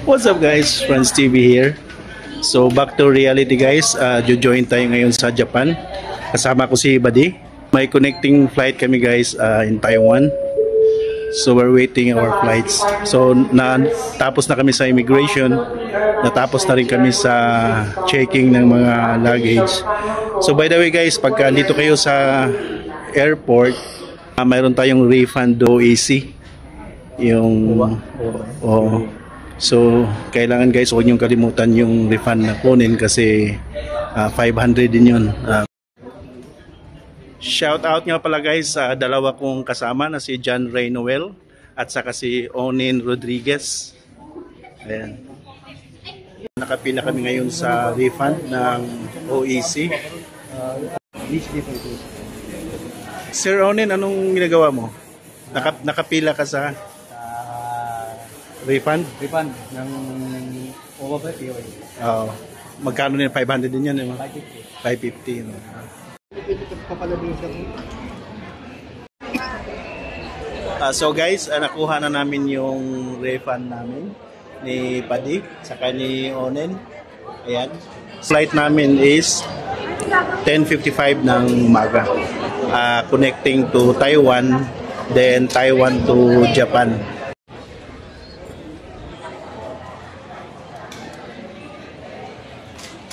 What's up guys, Franz TV here. So back to reality guys, join tayo ngayon sa Japan. Kasama ko si Buddy. May connecting flight kami guys in Taiwan. So we're waiting our flights. So natapos na kami sa immigration. Natapos na rin kami sa checking ng mga luggage. So by the way guys, pagka dito kayo sa airport, mayroon tayong refund OAC. Yung so kailangan guys, huwag niyong kalimutan yung refund na kunin kasi 500 din yun. Shout out nga pala guys sa dalawa kong kasama na si John Ray Noel at saka si Onin Rodriguez. Ayan. Nakapila kami ngayon sa refund ng OEC. Sir Onin, anong ginagawa mo? Nakapila ka sa refund? Refund ng overflight POA. Oo. Magkano din? 500 din yan? 550. 550. No? So guys, nakuha na namin yung refund namin ni Paddy saka ni Onen. Ayan. Flight namin is 10:55 ng umaga. Connecting to Taiwan, then Taiwan to Japan.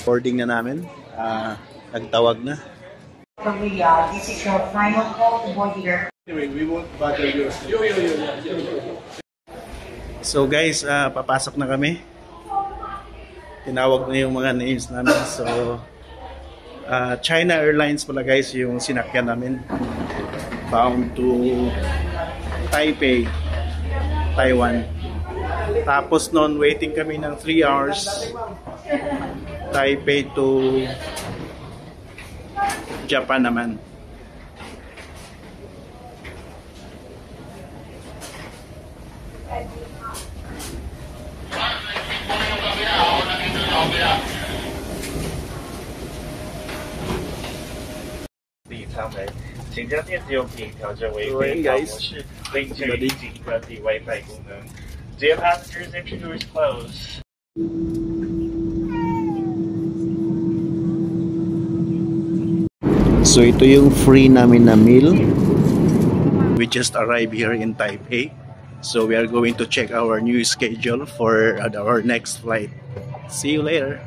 Boarding na namin. Nagtawag na. This is your final call to board here. Anyway, we won't bother you. So guys, papasok na kami. Tinawag na yung mga names namin. So China Airlines pala guys yung sinakyan namin. Bound to Taipei, Taiwan. Tapos noon waiting kami ng 3 hours. Taipei to Japan naman. Dear passengers, entry doors closed. So ito yung free namin na meal. We just arrived here in Taipei. So we are going to check our new schedule for our next flight. See you later.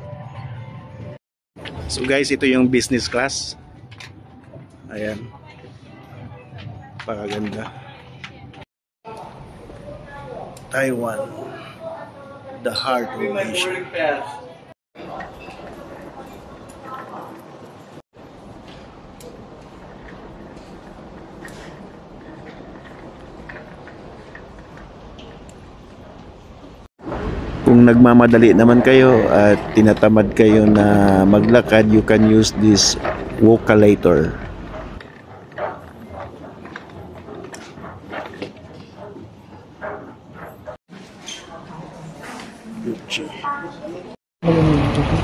So guys, ito yung business class. Ayan. Pakaganda. Taiwan. The heart of Asia. Kung nagmamadali naman kayo at tinatamad kayo na maglakad, you can use this Wokalator.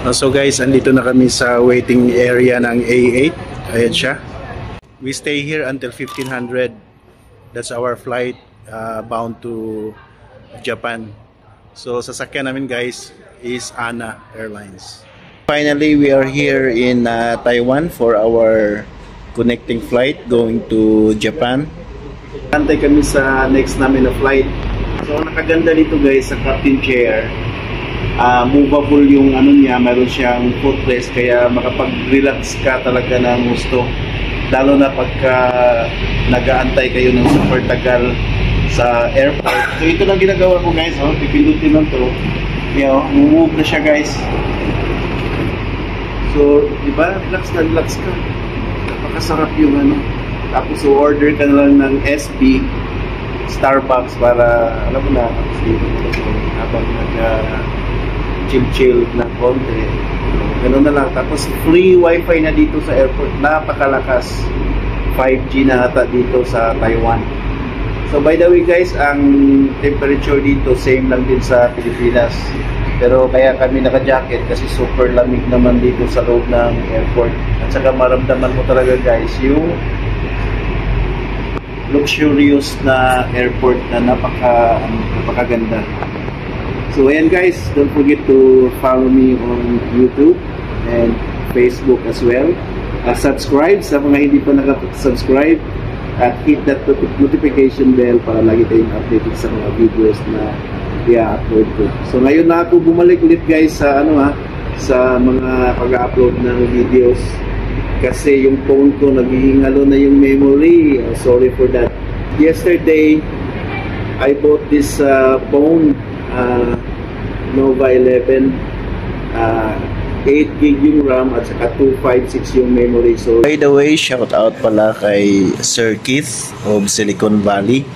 So guys, andito na kami sa waiting area ng A8. Ayan siya. We stay here until 1500. That's our flight bound to Japan. So sasakyan namin guys is ANA Airlines. Finally, we are here in Taiwan for our connecting flight going to Japan. Antay kami sa next namin na flight. So nakaganda dito guys sa captain chair. Movable yung ano niya, meron siyang footrest kaya makapag-relax ka talaga ng gusto. Lalo na pagka nag-aantay kayo ng super tagal sa airport. So ito lang ginagawa ko guys, pipindutin lang to. Move na siya guys. So, di ba? Relax na relax ka. Napakasarap yung ano. Tapos order ka na lang ng SB Starbucks para alam mo na habang chill na konti. Ganun na lang. Tapos free wifi na dito sa airport. Napakalakas. 5G na ata dito sa Taiwan. So by the way guys, ang temperature dito same lang din sa Pilipinas. Pero kaya kami naka-jacket kasi super lamig naman dito sa loob ng airport. At saka maramdaman mo talaga guys yung luxurious na airport na napakaganda. So ayan guys, don't forget to follow me on YouTube and Facebook as well. Subscribe sa mga hindi pa nakasubscribe at hit that notification bell para lagi tayong updated sa mga videos na i-upload ko. So ngayon na ako bumalik ulit guys sa sa mga pag-upload ng videos kasi yung phone ko naghihingalo na yung memory. Sorry for that. Yesterday I bought this phone, Nova 11, 8 gig yung RAM at saka 256 yung memory. So by the way, shout out pala kay Sir Keith of Silicon Valley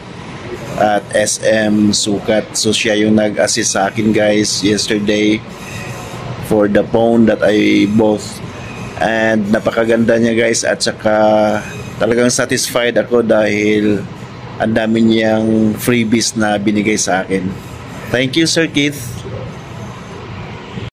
at SM Sukat. So siya yung nag-assist sa akin guys yesterday for the phone that I bought, and napakaganda niya guys, at saka talagang satisfied ako dahil ang dami niyang freebies na binigay sa akin. Thank you Sir Keith.